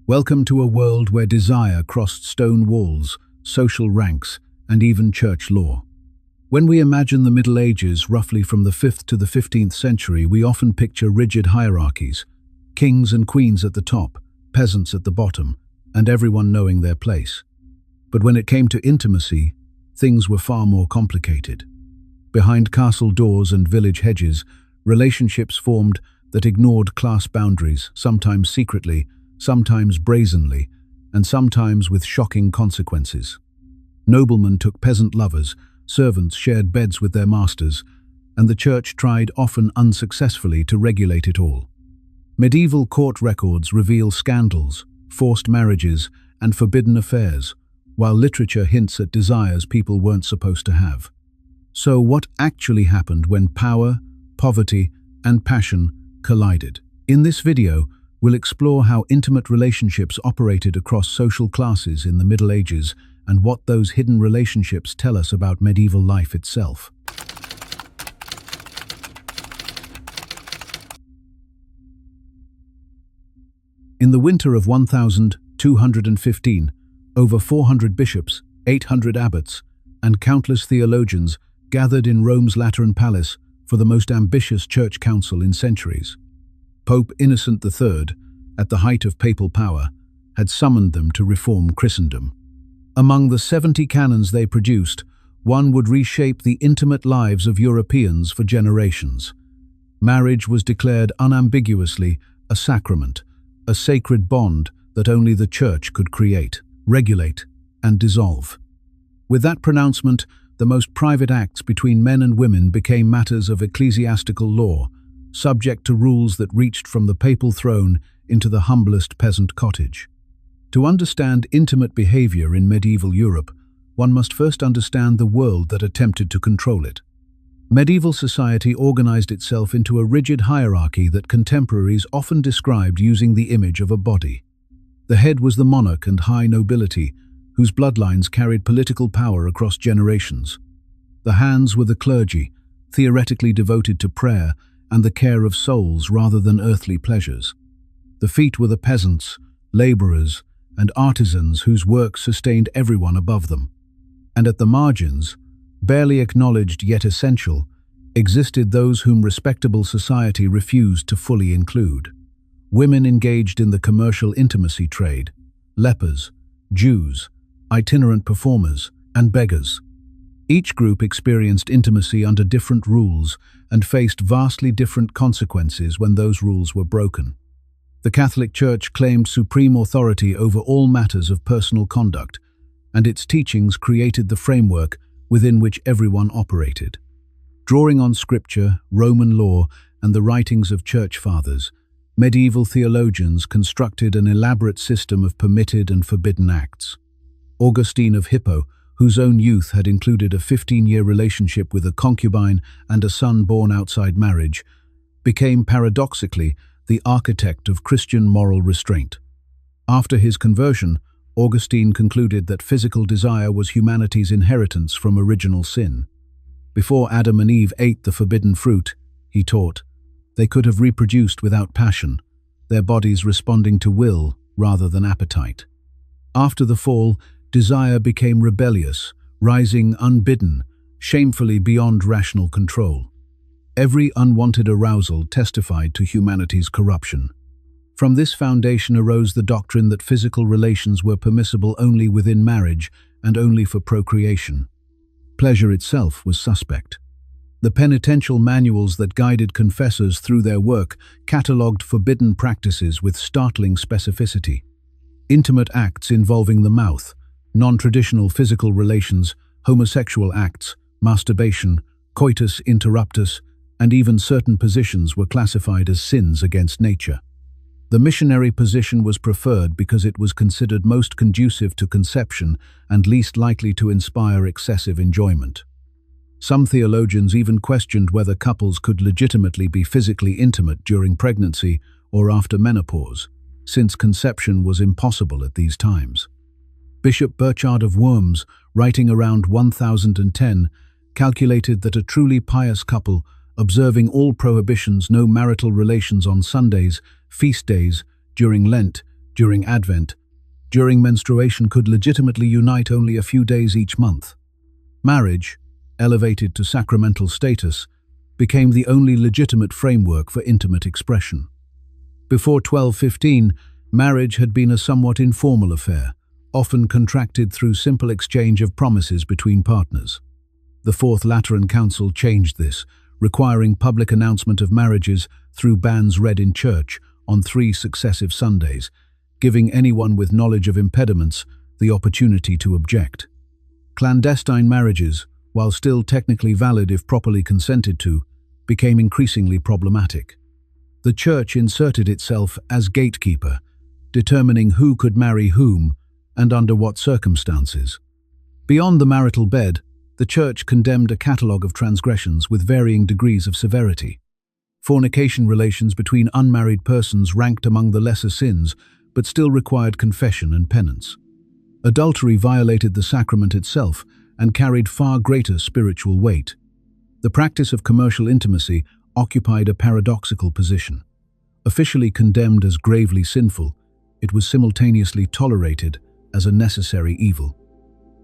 Welcome to a world where desire crossed stone walls, social ranks, and even church law. When we imagine the Middle Ages, roughly from the 5th to the 15th century, we often picture rigid hierarchies, kings and queens at the top, peasants at the bottom, and everyone knowing their place. But when it came to intimacy, things were far more complicated. Behind castle doors and village hedges, relationships formed that ignored class boundaries, sometimes secretly, sometimes brazenly, and sometimes with shocking consequences. Noblemen took peasant lovers, servants shared beds with their masters, and the church tried, often unsuccessfully, to regulate it all. Medieval court records reveal scandals, forced marriages, and forbidden affairs, while literature hints at desires people weren't supposed to have. So what actually happened when power, poverty, and passion collided? In this video, we'll explore how intimate relationships operated across social classes in the Middle Ages and what those hidden relationships tell us about medieval life itself. In the winter of 1215, over 400 bishops, 800 abbots, and countless theologians gathered in Rome's Lateran palace for the most ambitious church council in centuries. Pope Innocent III, at the height of papal power, had summoned them to reform Christendom. Among the 70 canons they produced, one would reshape the intimate lives of Europeans for generations. Marriage was declared unambiguously a sacrament, a sacred bond that only the church could create, regulate, and dissolve. With that pronouncement, the most private acts between men and women became matters of ecclesiastical law, subject to rules that reached from the papal throne into the humblest peasant cottage. To understand intimate behavior in medieval Europe, one must first understand the world that attempted to control it. Medieval society organized itself into a rigid hierarchy that contemporaries often described using the image of a body. The head was the monarch and high nobility, whose bloodlines carried political power across generations. The hands were the clergy, theoretically devoted to prayer and the care of souls rather than earthly pleasures. The feet were the peasants, laborers, and artisans whose work sustained everyone above them. And at the margins, barely acknowledged yet essential, existed those whom respectable society refused to fully include. Women engaged in the commercial intimacy trade, lepers, Jews, itinerant performers, and beggars. Each group experienced intimacy under different rules and faced vastly different consequences when those rules were broken. The Catholic Church claimed supreme authority over all matters of personal conduct, and its teachings created the framework within which everyone operated. Drawing on scripture, Roman law, and the writings of church fathers, medieval theologians constructed an elaborate system of permitted and forbidden acts. Augustine of Hippo, whose own youth had included a 15-year relationship with a concubine and a son born outside marriage, became paradoxically the architect of Christian moral restraint. After his conversion, Augustine concluded that physical desire was humanity's inheritance from original sin. Before Adam and Eve ate the forbidden fruit, he taught, they could have reproduced without passion, their bodies responding to will rather than appetite. After the fall, desire became rebellious, rising unbidden, shamefully beyond rational control. Every unwanted arousal testified to humanity's corruption. From this foundation arose the doctrine that physical relations were permissible only within marriage and only for procreation. Pleasure itself was suspect. The penitential manuals that guided confessors through their work catalogued forbidden practices with startling specificity. Intimate acts involving the mouth, non-traditional physical relations, homosexual acts, masturbation, coitus interruptus, and even certain positions were classified as sins against nature. The missionary position was preferred because it was considered most conducive to conception and least likely to inspire excessive enjoyment. Some theologians even questioned whether couples could legitimately be physically intimate during pregnancy or after menopause, since conception was impossible at these times. Bishop Burchard of Worms, writing around 1010, calculated that a truly pious couple, observing all prohibitions, no marital relations on Sundays, feast days, during Lent, during Advent, during menstruation could legitimately unite only a few days each month. Marriage, elevated to sacramental status, became the only legitimate framework for intimate expression. Before 1215, marriage had been a somewhat informal affair, often contracted through simple exchange of promises between partners. The Fourth Lateran Council changed this, requiring public announcement of marriages through banns read in church on 3 successive Sundays, giving anyone with knowledge of impediments the opportunity to object. Clandestine marriages, while still technically valid if properly consented to, became increasingly problematic. The Church inserted itself as gatekeeper, determining who could marry whom and under what circumstances. Beyond the marital bed, the Church condemned a catalogue of transgressions with varying degrees of severity. Fornication relations between unmarried persons ranked among the lesser sins, but still required confession and penance. Adultery violated the sacrament itself and carried far greater spiritual weight. The practice of commercial intimacy occupied a paradoxical position. Officially condemned as gravely sinful, it was simultaneously tolerated as a necessary evil.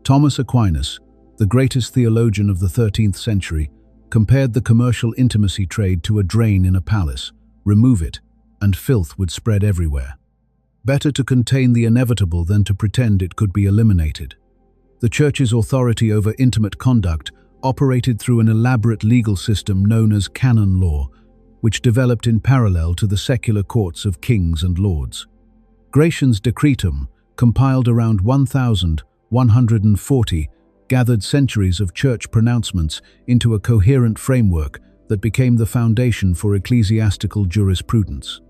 Thomas Aquinas, the greatest theologian of the 13th century, compared the commercial intimacy trade to a drain in a palace. Remove it, and filth would spread everywhere. Better to contain the inevitable than to pretend it could be eliminated. The Church's authority over intimate conduct operated through an elaborate legal system known as canon law, which developed in parallel to the secular courts of kings and lords. Gratian's Decretum, compiled around 1140, gathered centuries of church pronouncements into a coherent framework that became the foundation for ecclesiastical jurisprudence.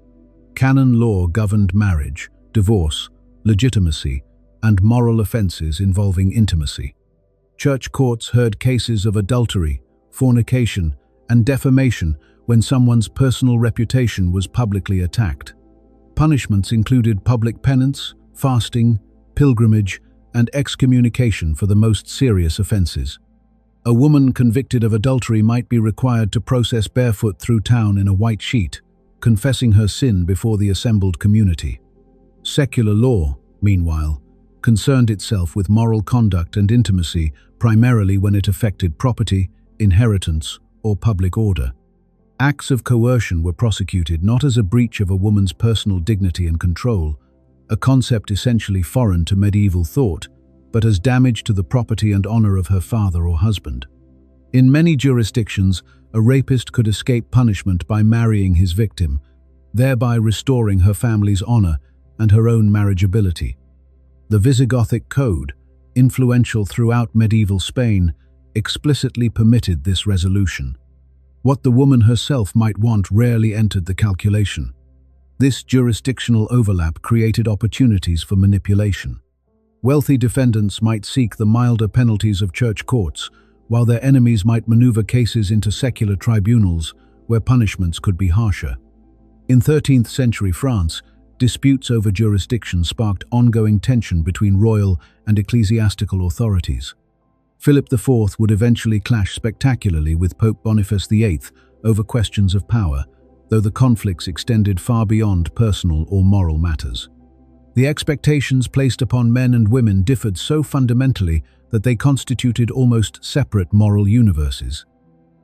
Canon law governed marriage, divorce, legitimacy, and moral offenses involving intimacy. Church courts heard cases of adultery, fornication, and defamation when someone's personal reputation was publicly attacked. Punishments included public penance, fasting, pilgrimage, and excommunication for the most serious offenses. A woman convicted of adultery might be required to process barefoot through town in a white sheet, confessing her sin before the assembled community. Secular law, meanwhile, concerned itself with moral conduct and intimacy primarily when it affected property, inheritance, or public order. Acts of coercion were prosecuted not as a breach of a woman's personal dignity and control, a concept essentially foreign to medieval thought, but as damage to the property and honor of her father or husband. In many jurisdictions, a rapist could escape punishment by marrying his victim, thereby restoring her family's honor and her own marriageability. The Visigothic Code, influential throughout medieval Spain, explicitly permitted this resolution. What the woman herself might want rarely entered the calculation. This jurisdictional overlap created opportunities for manipulation. Wealthy defendants might seek the milder penalties of church courts, while their enemies might maneuver cases into secular tribunals where punishments could be harsher. In 13th century France, disputes over jurisdiction sparked ongoing tension between royal and ecclesiastical authorities. Philip IV would eventually clash spectacularly with Pope Boniface VIII over questions of power, though the conflicts extended far beyond personal or moral matters. The expectations placed upon men and women differed so fundamentally that they constituted almost separate moral universes.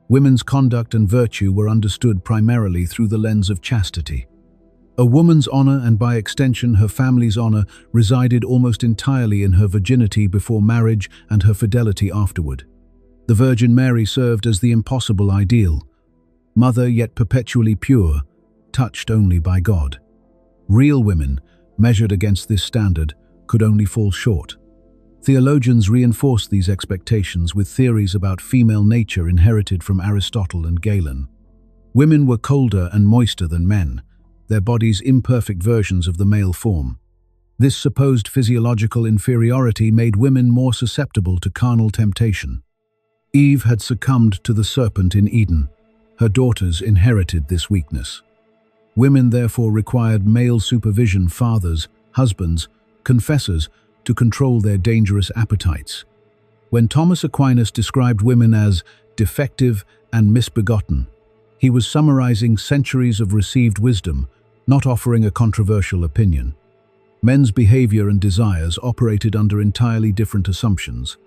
Women's conduct and virtue were understood primarily through the lens of chastity. A woman's honor, and by extension her family's honor, resided almost entirely in her virginity before marriage and her fidelity afterward. The Virgin Mary served as the impossible ideal, mother yet perpetually pure, touched only by God. Real women, measured against this standard, could only fall short. Theologians reinforced these expectations with theories about female nature inherited from Aristotle and Galen. Women were colder and moister than men, their bodies imperfect versions of the male form. This supposed physiological inferiority made women more susceptible to carnal temptation. Eve had succumbed to the serpent in Eden. Her daughters inherited this weakness. Women therefore required male supervision, fathers, husbands, confessors, to control their dangerous appetites. When Thomas Aquinas described women as defective and misbegotten, he was summarizing centuries of received wisdom, not offering a controversial opinion. Men's behavior and desires operated under entirely different assumptions.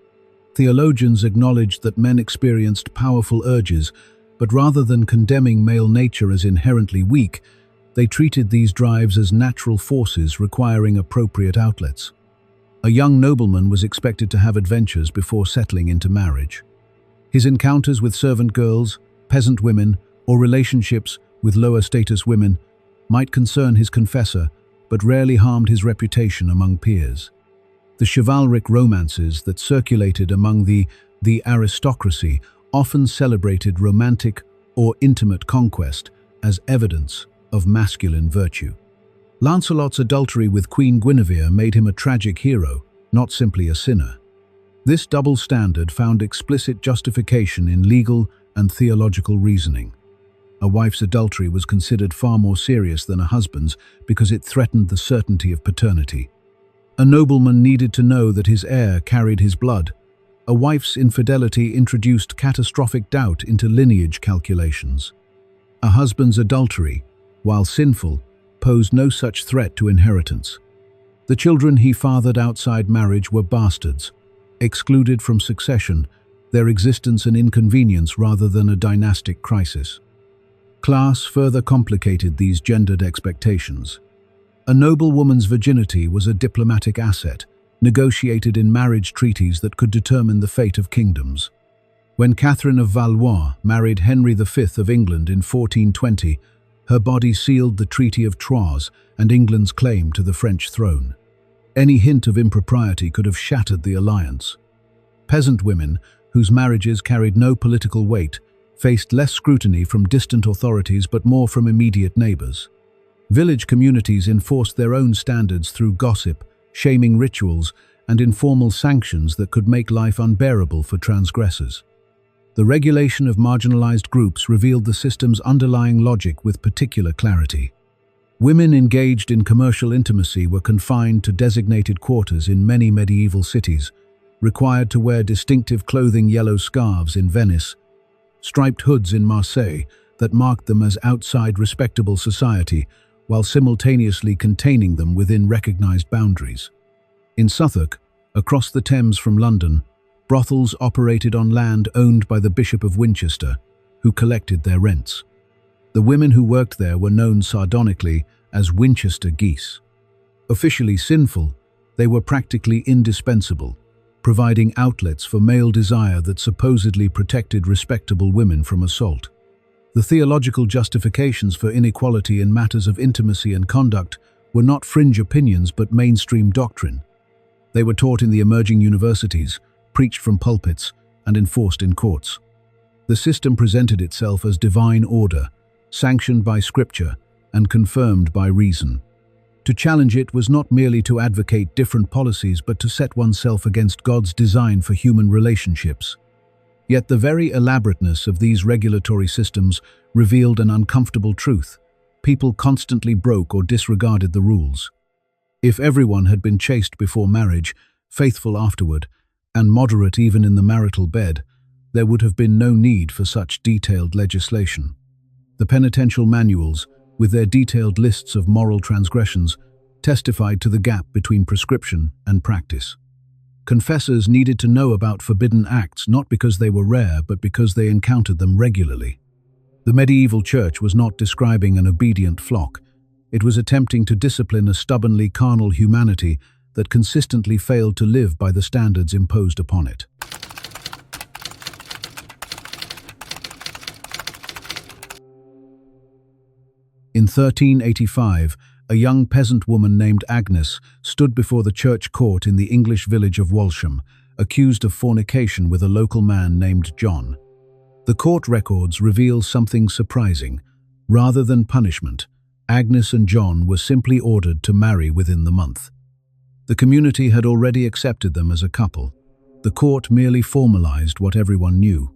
Theologians acknowledged that men experienced powerful urges, but rather than condemning male nature as inherently weak, they treated these drives as natural forces requiring appropriate outlets. A young nobleman was expected to have adventures before settling into marriage. His encounters with servant girls, peasant women, or relationships with lower status women might concern his confessor, but rarely harmed his reputation among peers. The chivalric romances that circulated among the aristocracy often celebrated romantic or intimate conquest as evidence of masculine virtue. Lancelot's adultery with Queen Guinevere made him a tragic hero, not simply a sinner. This double standard found explicit justification in legal and theological reasoning. A wife's adultery was considered far more serious than a husband's because it threatened the certainty of paternity. A nobleman needed to know that his heir carried his blood. A wife's infidelity introduced catastrophic doubt into lineage calculations. A husband's adultery, while sinful, posed no such threat to inheritance. The children he fathered outside marriage were bastards, excluded from succession, their existence an inconvenience rather than a dynastic crisis. Class further complicated these gendered expectations. A noble woman's virginity was a diplomatic asset, negotiated in marriage treaties that could determine the fate of kingdoms. When Catherine of Valois married Henry V of England in 1420, her body sealed the Treaty of Troyes and England's claim to the French throne. Any hint of impropriety could have shattered the alliance. Peasant women, whose marriages carried no political weight, faced less scrutiny from distant authorities but more from immediate neighbors. Village communities enforced their own standards through gossip, shaming rituals, and informal sanctions that could make life unbearable for transgressors. The regulation of marginalized groups revealed the system's underlying logic with particular clarity. Women engaged in commercial intimacy were confined to designated quarters in many medieval cities, required to wear distinctive clothing, yellow scarves in Venice, striped hoods in Marseille that marked them as outside respectable society, while simultaneously containing them within recognized boundaries. In Suffolk, across the Thames from London, brothels operated on land owned by the Bishop of Winchester, who collected their rents. The women who worked there were known sardonically as Winchester geese. Officially sinful, they were practically indispensable, providing outlets for male desire that supposedly protected respectable women from assault. The theological justifications for inequality in matters of intimacy and conduct were not fringe opinions but mainstream doctrine. They were taught in the emerging universities, preached from pulpits, and enforced in courts. The system presented itself as divine order, sanctioned by scripture and confirmed by reason. To challenge it was not merely to advocate different policies but to set oneself against God's design for human relationships. Yet the very elaborateness of these regulatory systems revealed an uncomfortable truth. People constantly broke or disregarded the rules. If everyone had been chaste before marriage, faithful afterward, and moderate even in the marital bed, there would have been no need for such detailed legislation. The penitential manuals, with their detailed lists of moral transgressions, testified to the gap between prescription and practice. Confessors needed to know about forbidden acts not because they were rare but because they encountered them regularly. The medieval church was not describing an obedient flock. It was attempting to discipline a stubbornly carnal humanity that consistently failed to live by the standards imposed upon it. In 1385, a young peasant woman named Agnes stood before the church court in the English village of Walsham, accused of fornication with a local man named John. The court records reveal something surprising. Rather than punishment, Agnes and John were simply ordered to marry within the month. The community had already accepted them as a couple. The court merely formalized what everyone knew.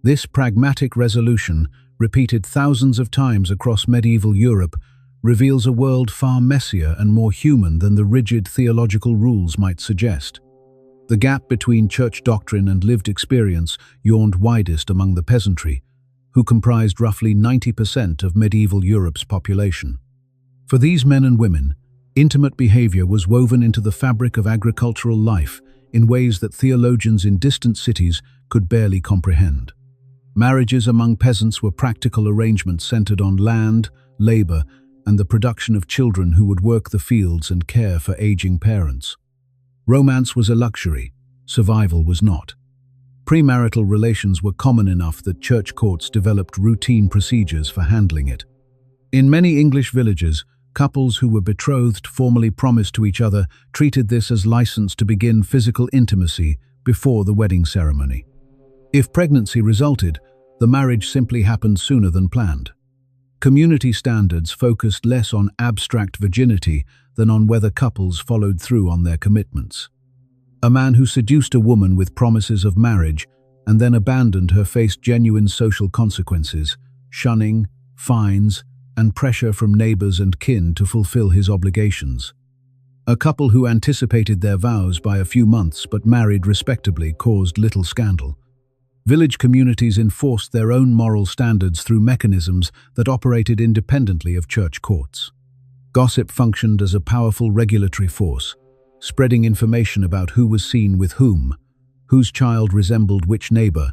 This pragmatic resolution, repeated thousands of times across medieval Europe, reveals a world far messier and more human than the rigid theological rules might suggest. The gap between church doctrine and lived experience yawned widest among the peasantry, who comprised roughly 90% of medieval Europe's population. For these men and women, Intimate behavior was woven into the fabric of agricultural life in ways that theologians in distant cities could barely comprehend. Marriages among peasants were practical arrangements centered on land, labor, and the production of children who would work the fields and care for aging parents. Romance was a luxury, survival was not. Premarital relations were common enough that church courts developed routine procedures for handling it. In many English villages, couples who were betrothed formally promised to each other treated this as license to begin physical intimacy before the wedding ceremony. If pregnancy resulted, the marriage simply happened sooner than planned. Community standards focused less on abstract virginity than on whether couples followed through on their commitments. A man who seduced a woman with promises of marriage and then abandoned her faced genuine social consequences, shunning, fines, and pressure from neighbors and kin to fulfill his obligations. A couple who anticipated their vows by a few months but married respectably caused little scandal. Village communities enforced their own moral standards through mechanisms that operated independently of church courts. Gossip functioned as a powerful regulatory force, spreading information about who was seen with whom, whose child resembled which neighbor,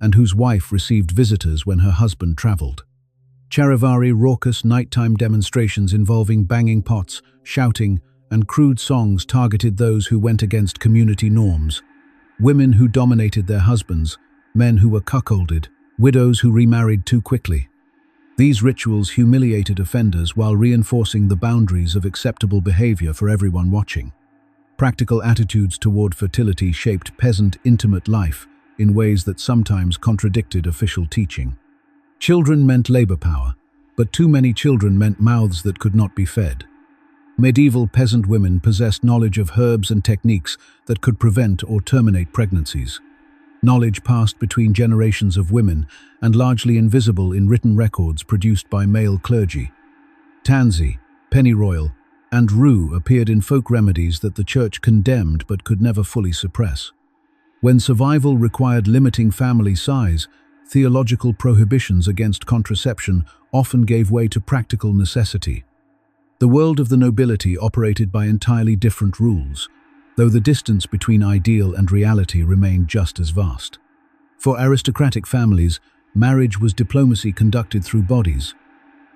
and whose wife received visitors when her husband traveled. Charivari raucous nighttime demonstrations involving banging pots, shouting, and crude songs targeted those who went against community norms. Women who dominated their husbands, men who were cuckolded, widows who remarried too quickly. These rituals humiliated offenders while reinforcing the boundaries of acceptable behavior for everyone watching. Practical attitudes toward fertility shaped peasant intimate life in ways that sometimes contradicted official teaching. Children meant labor power, but too many children meant mouths that could not be fed. Medieval peasant women possessed knowledge of herbs and techniques that could prevent or terminate pregnancies. Knowledge passed between generations of women and largely invisible in written records produced by male clergy. Tansy, pennyroyal, and rue appeared in folk remedies that the church condemned but could never fully suppress. When survival required limiting family size, theological prohibitions against contraception often gave way to practical necessity. The world of the nobility operated by entirely different rules, though the distance between ideal and reality remained just as vast. For aristocratic families, marriage was diplomacy conducted through bodies.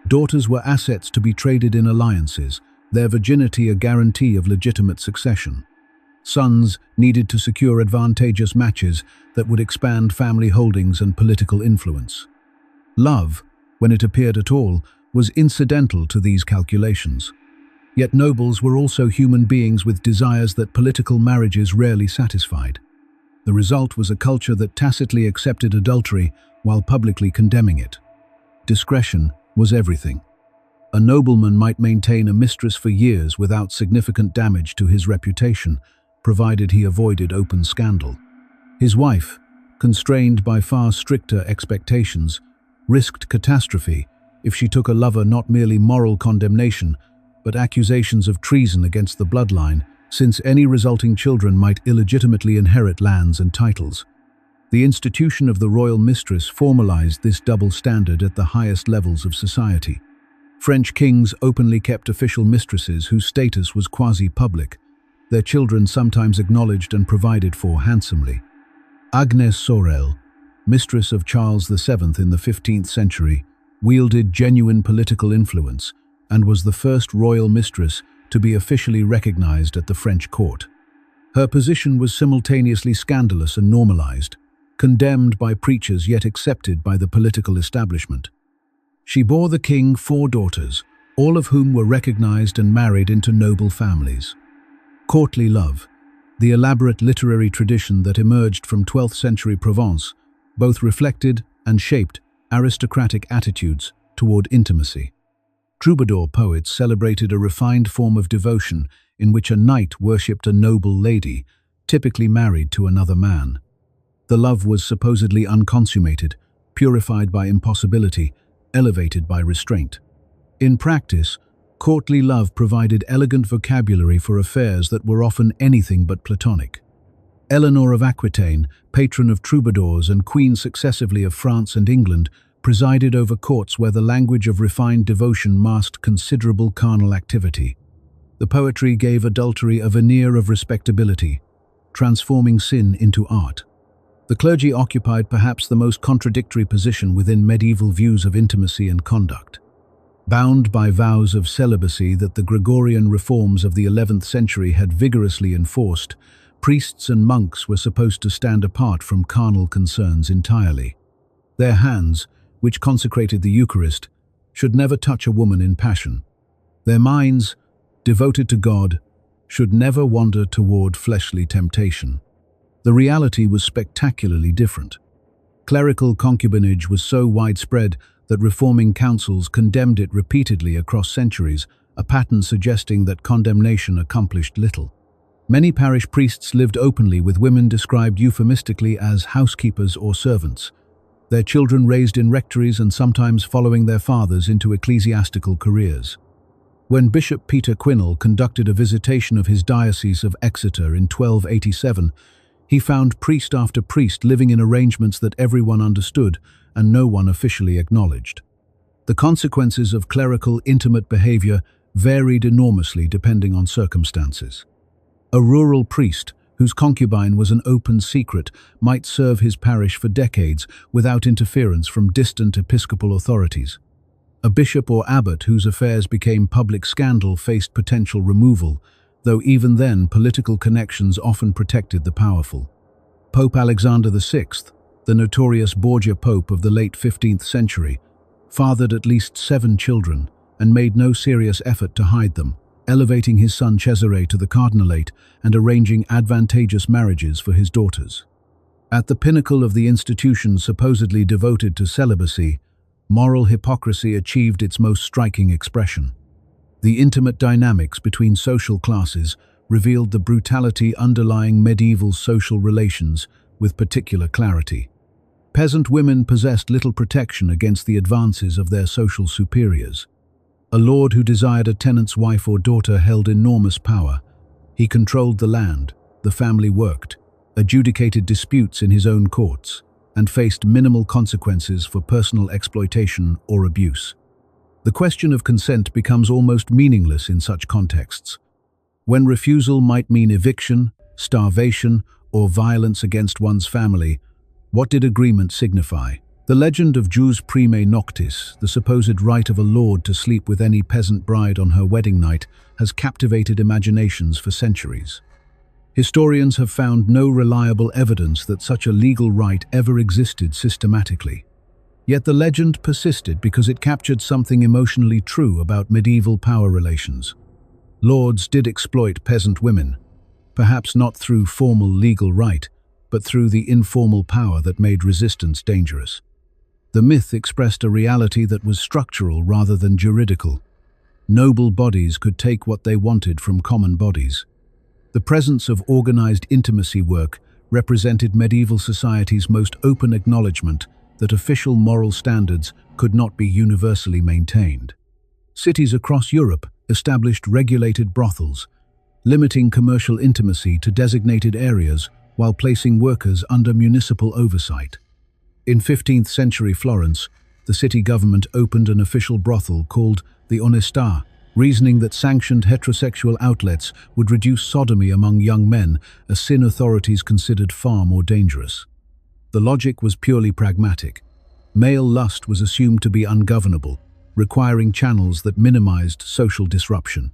Daughters were assets to be traded in alliances, their virginity a guarantee of legitimate succession. Sons needed to secure advantageous matches that would expand family holdings and political influence. Love, when it appeared at all, was incidental to these calculations. Yet nobles were also human beings with desires that political marriages rarely satisfied. The result was a culture that tacitly accepted adultery while publicly condemning it. Discretion was everything. A nobleman might maintain a mistress for years without significant damage to his reputation, provided he avoided open scandal. His wife, constrained by far stricter expectations, risked catastrophe if she took a lover not merely moral condemnation, but accusations of treason against the bloodline, since any resulting children might illegitimately inherit lands and titles. The institution of the royal mistress formalized this double standard at the highest levels of society. French kings openly kept official mistresses whose status was quasi-public, their children sometimes acknowledged and provided for handsomely. Agnès Sorel, mistress of Charles VII in the 15th century, wielded genuine political influence and was the first royal mistress to be officially recognized at the French court. Her position was simultaneously scandalous and normalized, condemned by preachers yet accepted by the political establishment. She bore the king 4 daughters, all of whom were recognized and married into noble families. Courtly love, the elaborate literary tradition that emerged from 12th century Provence, both reflected and shaped aristocratic attitudes toward intimacy. Troubadour poets celebrated a refined form of devotion in which a knight worshipped a noble lady, typically married to another man. The love was supposedly unconsummated, purified by impossibility, elevated by restraint. In practice, courtly love provided elegant vocabulary for affairs that were often anything but platonic. Eleanor of Aquitaine, patron of troubadours and queen successively of France and England, presided over courts where the language of refined devotion masked considerable carnal activity. The poetry gave adultery a veneer of respectability, transforming sin into art. The clergy occupied perhaps the most contradictory position within medieval views of intimacy and conduct. Bound by vows of celibacy that the Gregorian reforms of the 11th century had vigorously enforced, priests and monks were supposed to stand apart from carnal concerns entirely. Their hands, which consecrated the Eucharist, should never touch a woman in passion. Their minds, devoted to God, should never wander toward fleshly temptation. The reality was spectacularly different. Clerical concubinage was so widespread that reforming councils condemned it repeatedly across centuries, a pattern suggesting that condemnation accomplished little. Many parish priests lived openly with women described euphemistically as housekeepers or servants, their children raised in rectories and sometimes following their fathers into ecclesiastical careers. When Bishop Peter Quinnell conducted a visitation of his diocese of Exeter in 1287, he found priest after priest living in arrangements that everyone understood and no one officially acknowledged. The consequences of clerical, intimate behavior varied enormously depending on circumstances. A rural priest, whose concubine was an open secret, might serve his parish for decades without interference from distant episcopal authorities. A bishop or abbot whose affairs became public scandal faced potential removal, though even then political connections often protected the powerful. Pope Alexander VI, the notorious Borgia Pope of the late 15th century, fathered at least 7 children and made no serious effort to hide them, elevating his son Cesare to the cardinalate and arranging advantageous marriages for his daughters. At the pinnacle of the institution supposedly devoted to celibacy, moral hypocrisy achieved its most striking expression. The intimate dynamics between social classes revealed the brutality underlying medieval social relations with particular clarity. Peasant women possessed little protection against the advances of their social superiors. A lord who desired a tenant's wife or daughter held enormous power. He controlled the land, the family worked, adjudicated disputes in his own courts, and faced minimal consequences for personal exploitation or abuse. The question of consent becomes almost meaningless in such contexts. When refusal might mean eviction, starvation, or violence against one's family, what did agreement signify? The legend of jus prime noctis, the supposed right of a lord to sleep with any peasant bride on her wedding night, has captivated imaginations for centuries. Historians have found no reliable evidence that such a legal right ever existed systematically. Yet the legend persisted because it captured something emotionally true about medieval power relations. Lords did exploit peasant women, perhaps not through formal legal right, but through the informal power that made resistance dangerous. The myth expressed a reality that was structural rather than juridical. Noble bodies could take what they wanted from common bodies. The presence of organized intimacy work represented medieval society's most open acknowledgement that official moral standards could not be universally maintained. Cities across Europe established regulated brothels, limiting commercial intimacy to designated areas while placing workers under municipal oversight. In 15th century Florence, the city government opened an official brothel called the Onestà, reasoning that sanctioned heterosexual outlets would reduce sodomy among young men, a sin authorities considered far more dangerous. The logic was purely pragmatic. Male lust was assumed to be ungovernable, requiring channels that minimized social disruption.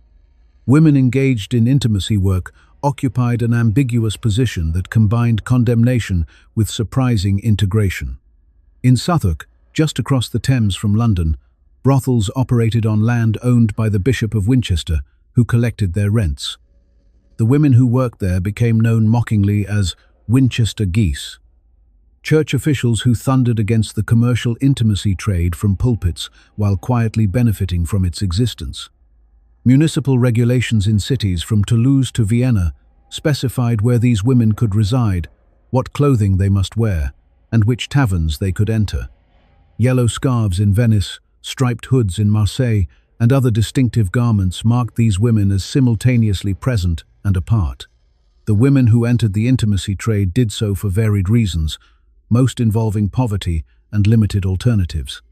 Women engaged in intimacy work occupied an ambiguous position that combined condemnation with surprising integration. In Suffolk, just across the Thames from London, brothels operated on land owned by the Bishop of Winchester, who collected their rents. The women who worked there became known mockingly as Winchester geese. Church officials who thundered against the commercial intimacy trade from pulpits while quietly benefiting from its existence. Municipal regulations in cities from Toulouse to Vienna specified where these women could reside, what clothing they must wear, and which taverns they could enter. Yellow scarves in Venice, striped hoods in Marseille, and other distinctive garments marked these women as simultaneously present and apart. The women who entered the intimacy trade did so for varied reasons, most involving poverty and limited alternatives.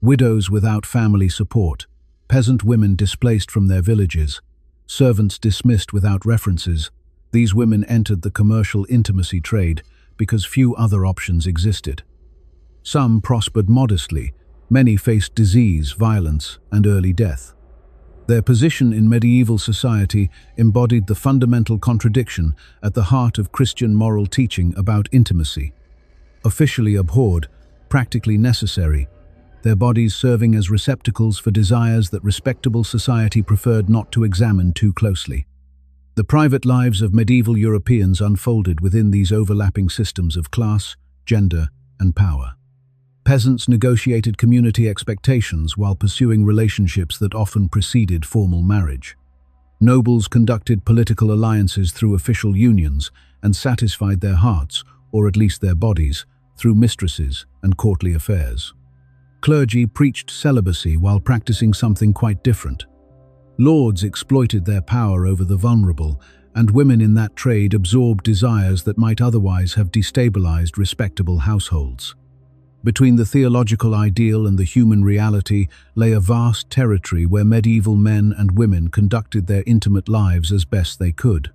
Widows without family support, peasant women displaced from their villages, servants dismissed without references, these women entered the commercial intimacy trade because few other options existed. Some prospered modestly, many faced disease, violence, and early death. Their position in medieval society embodied the fundamental contradiction at the heart of Christian moral teaching about intimacy. Officially abhorred, practically necessary, their bodies serving as receptacles for desires that respectable society preferred not to examine too closely. The private lives of medieval Europeans unfolded within these overlapping systems of class, gender, and power. Peasants negotiated community expectations while pursuing relationships that often preceded formal marriage. Nobles conducted political alliances through official unions and satisfied their hearts, or at least their bodies, through mistresses and courtly affairs. Clergy preached celibacy while practicing something quite different. Lords exploited their power over the vulnerable, and women in that trade absorbed desires that might otherwise have destabilized respectable households. Between the theological ideal and the human reality lay a vast territory where medieval men and women conducted their intimate lives as best they could.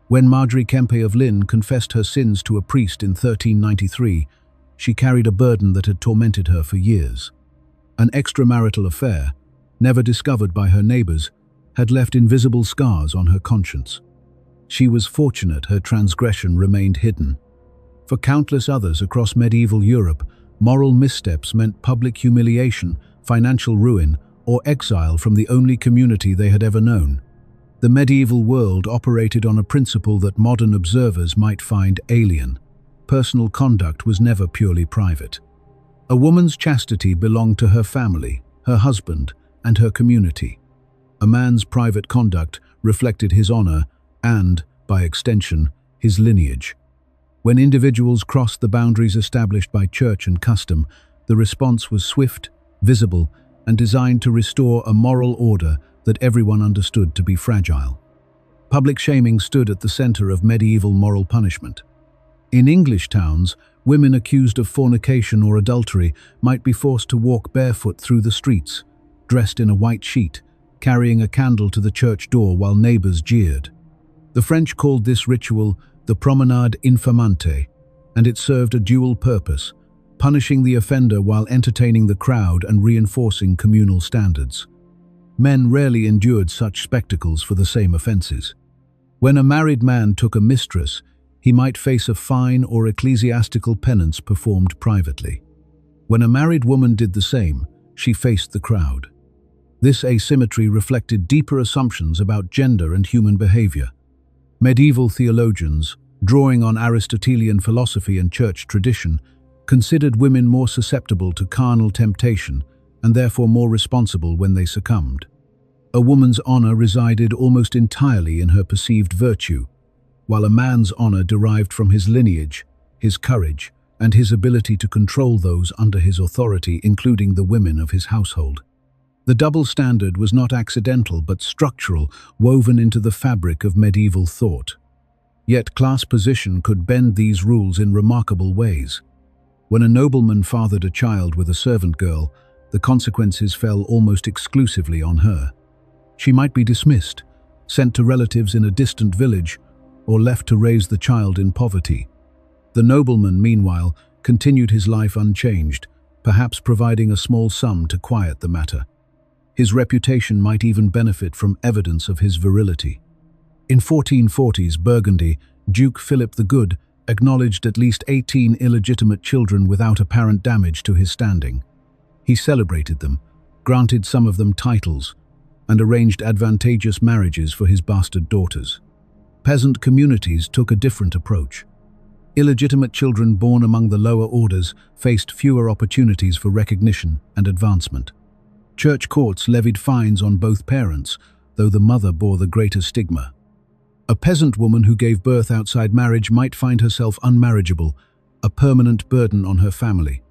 When Margery Kempe of Lynn confessed her sins to a priest in 1393, she carried a burden that had tormented her for years. An extramarital affair, never discovered by her neighbors, had left invisible scars on her conscience. She was fortunate her transgression remained hidden. For countless others across medieval Europe, moral missteps meant public humiliation, financial ruin, or exile from the only community they had ever known. The medieval world operated on a principle that modern observers might find alien. Personal conduct was never purely private. A woman's chastity belonged to her family, her husband, and her community. A man's private conduct reflected his honor and, by extension, his lineage. When individuals crossed the boundaries established by church and custom, the response was swift, visible, and designed to restore a moral order that everyone understood to be fragile. Public shaming stood at the center of medieval moral punishment. In English towns, women accused of fornication or adultery might be forced to walk barefoot through the streets, dressed in a white sheet, carrying a candle to the church door while neighbors jeered. The French called this ritual the promenade infamante, and it served a dual purpose, punishing the offender while entertaining the crowd and reinforcing communal standards. Men rarely endured such spectacles for the same offenses. When a married man took a mistress, he might face a fine or ecclesiastical penance performed privately. When a married woman did the same, she faced the crowd. This asymmetry reflected deeper assumptions about gender and human behavior. Medieval theologians, drawing on Aristotelian philosophy and church tradition, considered women more susceptible to carnal temptation and therefore more responsible when they succumbed. A woman's honor resided almost entirely in her perceived virtue, while a man's honor derived from his lineage, his courage, and his ability to control those under his authority, including the women of his household. The double standard was not accidental but structural, woven into the fabric of medieval thought. Yet class position could bend these rules in remarkable ways. When a nobleman fathered a child with a servant girl, the consequences fell almost exclusively on her. She might be dismissed, sent to relatives in a distant village, or left to raise the child in poverty. The nobleman, meanwhile, continued his life unchanged, perhaps providing a small sum to quiet the matter. His reputation might even benefit from evidence of his virility. In 1440s Burgundy, Duke Philip the Good acknowledged at least 18 illegitimate children without apparent damage to his standing. He celebrated them, granted some of them titles, and arranged advantageous marriages for his bastard daughters. Peasant communities took a different approach. Illegitimate children born among the lower orders faced fewer opportunities for recognition and advancement. Church courts levied fines on both parents, though the mother bore the greater stigma. A peasant woman who gave birth outside marriage might find herself unmarriageable, a permanent burden on her family.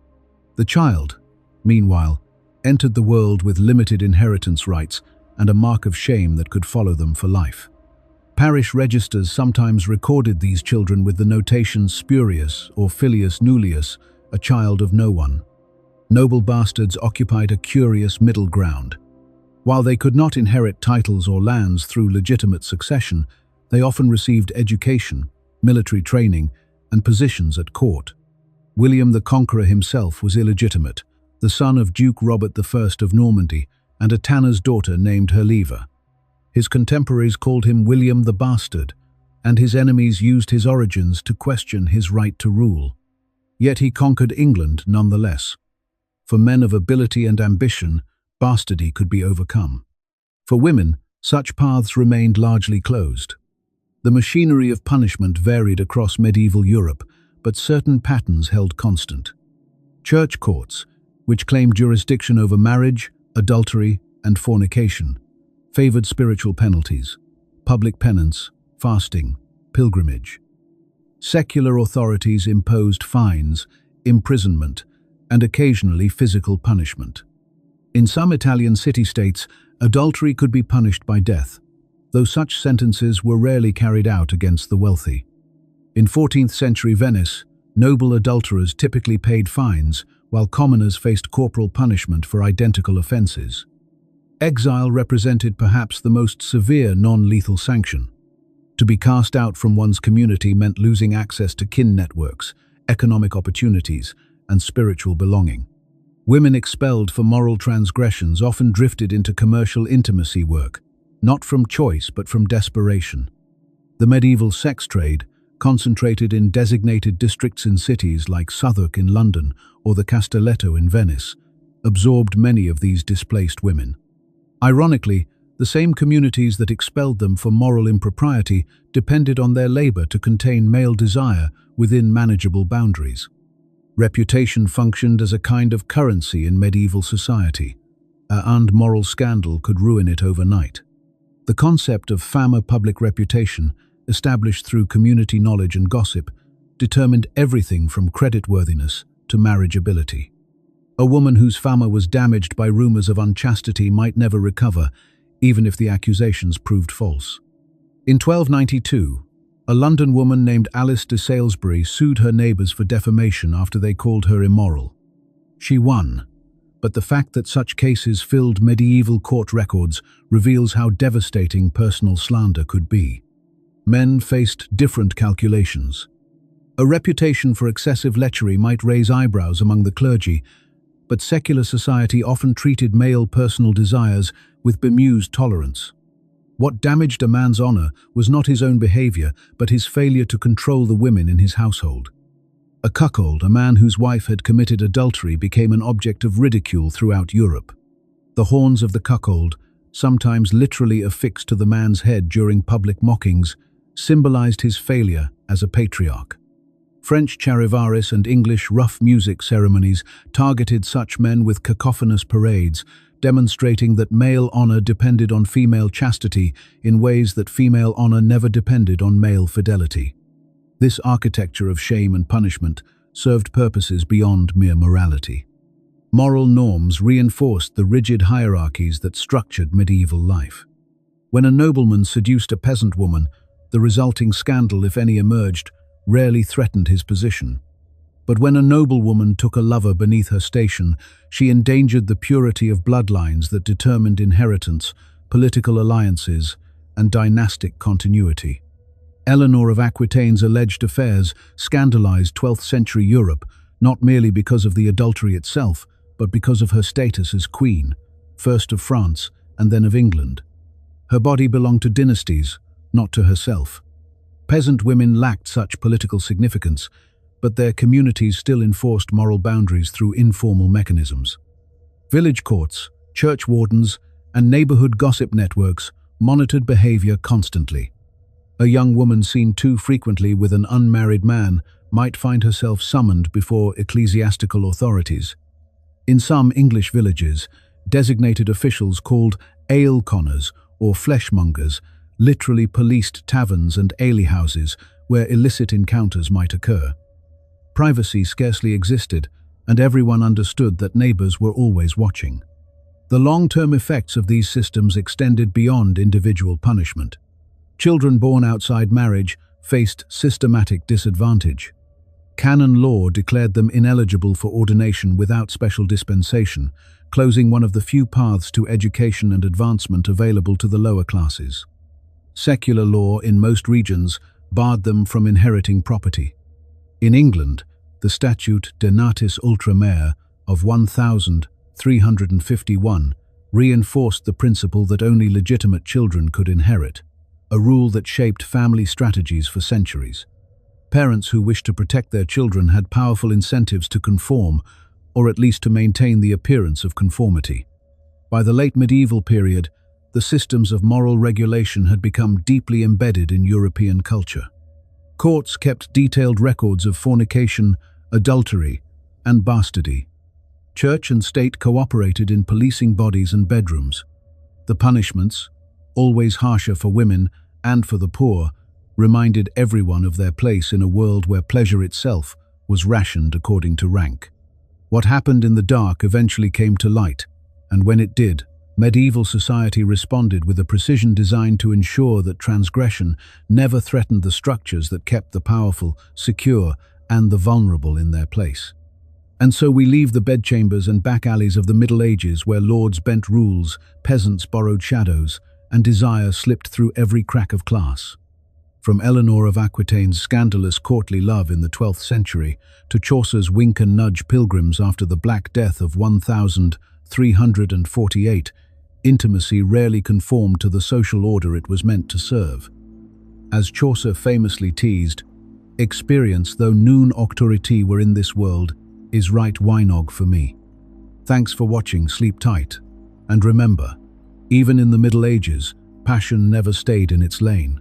The child, meanwhile, entered the world with limited inheritance rights and a mark of shame that could follow them for life. Parish registers sometimes recorded these children with the notation spurious or filius nullius, a child of no one. Noble bastards occupied a curious middle ground. While they could not inherit titles or lands through legitimate succession, they often received education, military training, and positions at court. William the Conqueror himself was illegitimate, the son of Duke Robert I of Normandy and a tanner's daughter named Herleva. His contemporaries called him William the Bastard, and his enemies used his origins to question his right to rule. Yet he conquered England nonetheless. For men of ability and ambition, bastardy could be overcome. For women, such paths remained largely closed. The machinery of punishment varied across medieval Europe, but certain patterns held constant. Church courts, which claimed jurisdiction over marriage, adultery, and fornication, favored spiritual penalties, public penance, fasting, pilgrimage. Secular authorities imposed fines, imprisonment, and occasionally physical punishment. In some Italian city-states, adultery could be punished by death, though such sentences were rarely carried out against the wealthy. In 14th-century Venice, noble adulterers typically paid fines, while commoners faced corporal punishment for identical offenses. Exile represented perhaps the most severe non-lethal sanction. To be cast out from one's community meant losing access to kin networks, economic opportunities, and spiritual belonging. Women expelled for moral transgressions often drifted into commercial intimacy work, not from choice but from desperation. The medieval sex trade, concentrated in designated districts in cities like Southwark in London or the Castelletto in Venice, absorbed many of these displaced women. Ironically, the same communities that expelled them for moral impropriety depended on their labor to contain male desire within manageable boundaries. Reputation functioned as a kind of currency in medieval society. An moral scandal could ruin it overnight. The concept of fama, public reputation, established through community knowledge and gossip, determined everything from creditworthiness to marriageability. A woman whose fama was damaged by rumors of unchastity might never recover, even if the accusations proved false. In 1292, a London woman named Alice de Salisbury sued her neighbours for defamation after they called her immoral. She won, but the fact that such cases filled medieval court records reveals how devastating personal slander could be. Men faced different calculations. A reputation for excessive lechery might raise eyebrows among the clergy, but secular society often treated male personal desires with bemused tolerance. What damaged a man's honor was not his own behavior, but his failure to control the women in his household. A cuckold, a man whose wife had committed adultery, became an object of ridicule throughout Europe. The horns of the cuckold, sometimes literally affixed to the man's head during public mockings, symbolized his failure as a patriarch. French charivaris and English rough music ceremonies targeted such men with cacophonous parades, demonstrating that male honor depended on female chastity in ways that female honor never depended on male fidelity. This architecture of shame and punishment served purposes beyond mere morality. Moral norms reinforced the rigid hierarchies that structured medieval life. When a nobleman seduced a peasant woman, the resulting scandal, if any emerged, rarely threatened his position. But when a noblewoman took a lover beneath her station, she endangered the purity of bloodlines that determined inheritance, political alliances, and dynastic continuity. Eleanor of Aquitaine's alleged affairs scandalized 12th century Europe, not merely because of the adultery itself, but because of her status as queen, first of France and then of England. Her body belonged to dynasties, not to herself. Peasant women lacked such political significance, but their communities still enforced moral boundaries through informal mechanisms. Village courts, church wardens, and neighborhood gossip networks monitored behavior constantly. A young woman seen too frequently with an unmarried man might find herself summoned before ecclesiastical authorities. In some English villages, designated officials called ale conners or fleshmongers literally policed taverns and alehouses where illicit encounters might occur. Privacy scarcely existed, and everyone understood that neighbors were always watching. The long-term effects of these systems extended beyond individual punishment. Children born outside marriage faced systematic disadvantage. Canon law declared them ineligible for ordination without special dispensation, closing one of the few paths to education and advancement available to the lower classes. Secular law in most regions barred them from inheriting property. In England, the Statute de Natis Ultra Mare of 1351 reinforced the principle that only legitimate children could inherit, a rule that shaped family strategies for centuries. Parents who wished to protect their children had powerful incentives to conform, or at least to maintain the appearance of conformity. By the late medieval period, the systems of moral regulation had become deeply embedded in European culture. Courts kept detailed records of fornication, adultery, and bastardy. Church and state cooperated in policing bodies and bedrooms. The punishments, always harsher for women and for the poor, reminded everyone of their place in a world where pleasure itself was rationed according to rank. What happened in the dark eventually came to light, and when it did, medieval society responded with a precision designed to ensure that transgression never threatened the structures that kept the powerful, secure, and the vulnerable in their place. And so we leave the bedchambers and back alleys of the Middle Ages where lords bent rules, peasants borrowed shadows, and desire slipped through every crack of class. From Eleanor of Aquitaine's scandalous courtly love in the 12th century to Chaucer's wink and nudge pilgrims after the Black Death of 1348, intimacy rarely conformed to the social order it was meant to serve. As Chaucer famously teased, "Experience, though noon octority were in this world, is right wynog for me." Thanks for watching, sleep tight. And remember, even in the Middle Ages, passion never stayed in its lane.